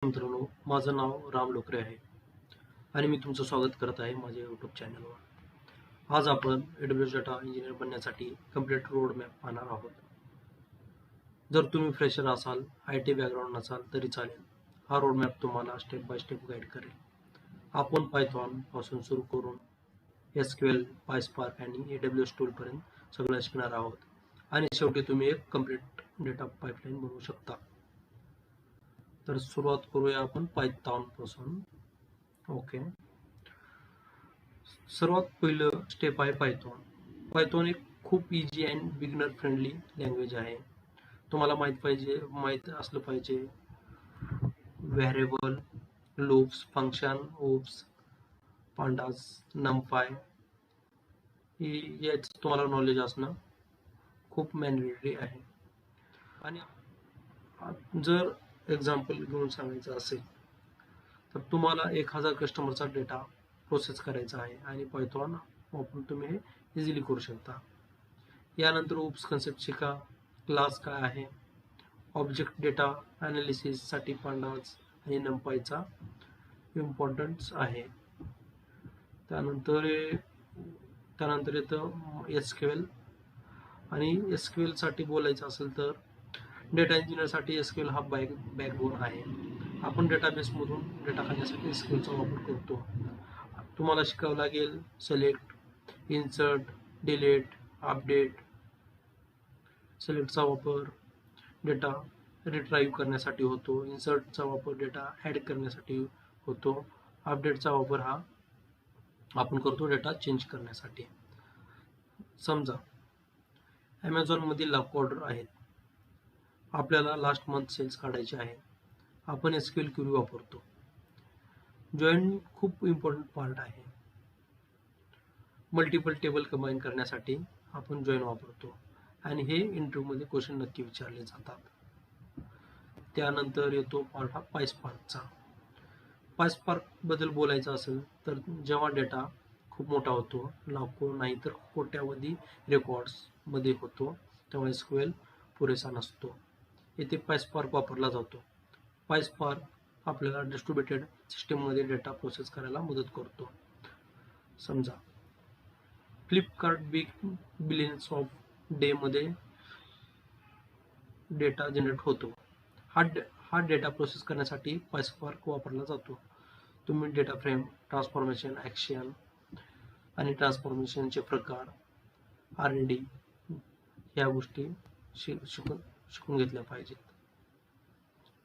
मित्रांनो, माझं नाव राम लोकरे आहे आणि मी तुमचं स्वागत करत आहे माझ्या यूट्यूब चॅनलवर. आज आपण AWS डाटा इंजिनियर बनण्यासाठी कंप्लीट रोड मॅप पाहणार आहोत. जर तुम्ही फ्रेशर असाल, IT बॅकग्राऊंड नसाल तरी चालेल. हा रोड मॅप तुम्हाला स्टेप बाय स्टेप गाईड करेल. आपण पायथॉन पासून सुरू करून SQL, PySpark आणि AWS टूल पर्यंत सगळं शिकणार आहोत आणि शेवटी तुम्ही एक कंप्लीट डेटा पाईपलाईन बनवू शकता. तर सुरुवात करूया आपण पायथॉन पासून. ओके, सर्वात पहिलं स्टेप आहे पायथॉन. पायथॉन एक खूप easy and beginner friendly language आहे. तुम्हाला माहित असलं पाहिजे variable, loops, function, OOPs, pandas, NumPy याचं तुम्हाला नॉलेज असणं खूप मॅन्डेटरी आहे. आणि जर एक्झाम्पल घेऊन सांगायचं असेल तर तुम्हाला 1000 कस्टमरचा डेटा प्रोसेस करायचा आहे आणि पायथॉन वापरून तुम्ही हे इझिली करू शकता. यानंतर ओप्स कन्सेप्ट शिका. क्लास काय आहे, ऑब्जेक्ट डेटा ॲनालिसिससाठी पांडास आणि नमपायचा इम्पॉर्टन्स आहे. त्यानंतर येतं SQL आणि SQL साठी बोलायचं असेल तर डेटा इंजिनियरसाठी SQL हा बॅकबोन आहे. आपण डेटाबेसमधून डेटा काढण्यासाठी SQLचा वापर करतो. तुम्हाला शिकावं लागेल सिलेक्ट, इन्सर्ट, डिलीट, अपडेट. सिलेक्टचा वापर डेटा रिट्राईव्ह करण्यासाठी होतो. इन्सर्टचा वापर डेटा ॲड करण्यासाठी होतो. अपडेटचा वापर हा आपण करतो डेटा चेंज करण्यासाठी. समजा ॲमेझॉनमधील लाखो ऑर्डर आहेत. आपल्याला लास्ट मंथ सेल्स काढायचे आहे. आपण SQL क्वेरी वापरतो. जॉइन खूप इम्पॉर्टंट पार्ट आहे. मल्टिपल टेबल कंबाईन करण्यासाठी आपण जॉइन वापरतो आणि हे इंटरव्ह्यूमध्ये क्वेश्चन नक्की विचारले जातात. त्यानंतर येतो पार्ट हा पायस्पार्कचा. पायस्पार्क बद्दल बोलायचं असेल तर जेव्हा डेटा खूप मोठा होतो, लाखो नाही तर कोट्यावधी रेकॉर्ड्स मध्ये होतो, तेव्हा SQL पुरेसा नसतो. येथे पायस्पार्क वापरला जातो. पायस्पार्क आपल्याला डिस्ट्रीब्युटेड सिस्टीममध्ये डेटा प्रोसेस करायला मदत करतो. समजा फ्लिपकार्ट बिलियन्स ऑफ डे मध्ये डेटा जनरेट होतो. हा डेटा प्रोसेस करण्यासाठी पायस्पार्क वापरला जातो. तुम्ही डेटा फ्रेम, ट्रान्सफॉर्मेशन, ॲक्शन आणि ट्रान्सफॉर्मेशनचे प्रकार, RD ह्या गोष्टी शिकून घेतल्या पाहिजेत.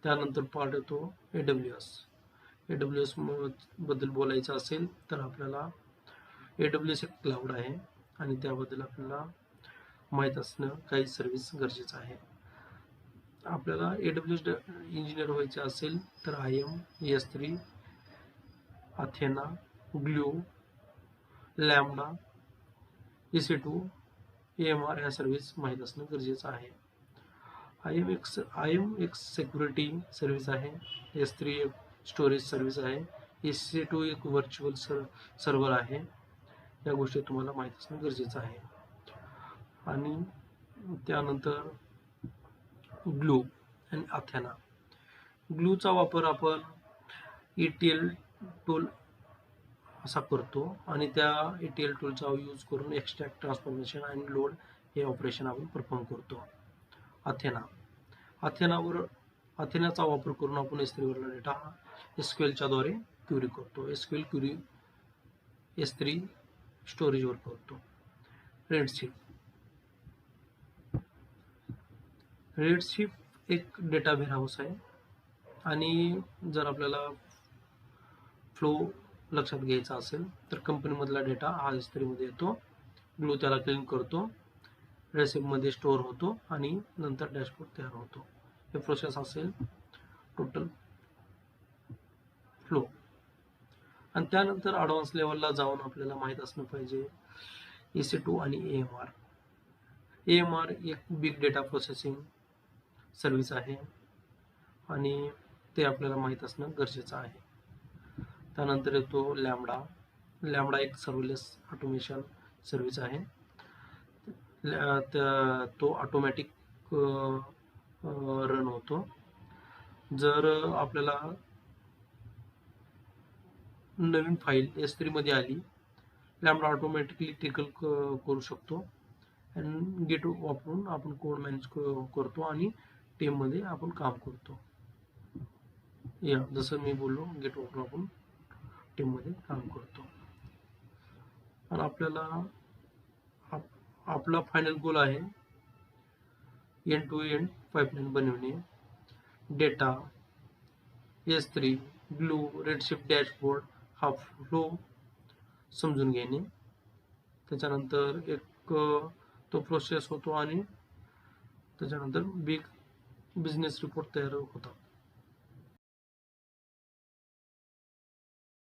त्यानंतर पार्ट येतो AWS बद्दल बोलायचं असेल तर आपल्याला AWS एक क्लाउड आहे आणि त्याबद्दल आपल्याला माहीत असणं काही सर्व्हिस गरजेचं आहे. आपल्याला AWS इंजिनियर व्हायचे असेल तर IAM, S3, Athena, glue, lambda, EC2, AMR ह्या सर्व्हिस माहीत असणं गरजेचं आहे. IAM एक सिक्युरिटी सर्व्हिस आहे. S3 एक स्टोरेज सर्व्हिस आहे. EC2 एक व्हर्च्युअल सर्व्हर आहे. या गोष्टी तुम्हाला माहीत असणं गरजेचं आहे. आणि त्यानंतर ग्लू आणि अथेना. ग्लूचा वापर आपण ETL टूल असा करतो आणि त्या ETL टूलचा यूज करून एक्स्ट्रॅक्ट, ट्रान्सफॉर्मेशन आणि लोड हे ऑपरेशन आपण परफॉर्म करतो. अथेनाचा वापर करून आपण S3 वरला डेटा SQLच्या द्वारे क्वेरी करतो. SQL क्वेरी S3 स्टोरेजवर करतो. रेडशिफ्ट एक डेटा वेअरहाऊस आहे आणि जर आपल्याला फ्लो लक्षात घ्यायचा असेल तर कंपनीमधला डेटा हा S3 मध्ये येतो. ग्लू त्याला क्लीन करतो, रेसिपमध्ये स्टोअर होतो आणि नंतर डॅशबोर्ड तयार होतो. हे प्रोसेस असेल टोटल फ्लो. आणि त्यानंतर ॲडव्हान्स लेवलला जाऊन आपल्याला माहीत असणं पाहिजे EC2 आणि AMR. AMR एक बिग डेटा प्रोसेसिंग सर्व्हिस आहे आणि ते आपल्याला माहीत असणं गरजेचं आहे. त्यानंतर येतो लॅम्बडा एक सर्व्हरलेस ऑटोमेशन सर्व्हिस आहे. तो ऑटोमॅटिक रन होतो. जर आपल्याला नवीन फाईल S3 मध्ये आली, लॅम्बडा ऑटोमॅटिकली टिकल करू शकतो आणि गेट वापरून आपण कोड मॅनेज करतो आणि टीम मध्ये आपण काम करतो. या जसं मी बोललो, गेट वापरून आपण टीम मध्ये काम करतो. आणि आपल्याला आपला फायनल गोल आहे एंड टू एंड पाइपलाइन बनवणे, data S3 glue redshift dashboard हा फ्लो समजून घेणे. त्याच्यानंतर एक तो प्रोसेस होतो आणि त्याच्यानंतर बिझनेस रिपोर्ट तयार होतात.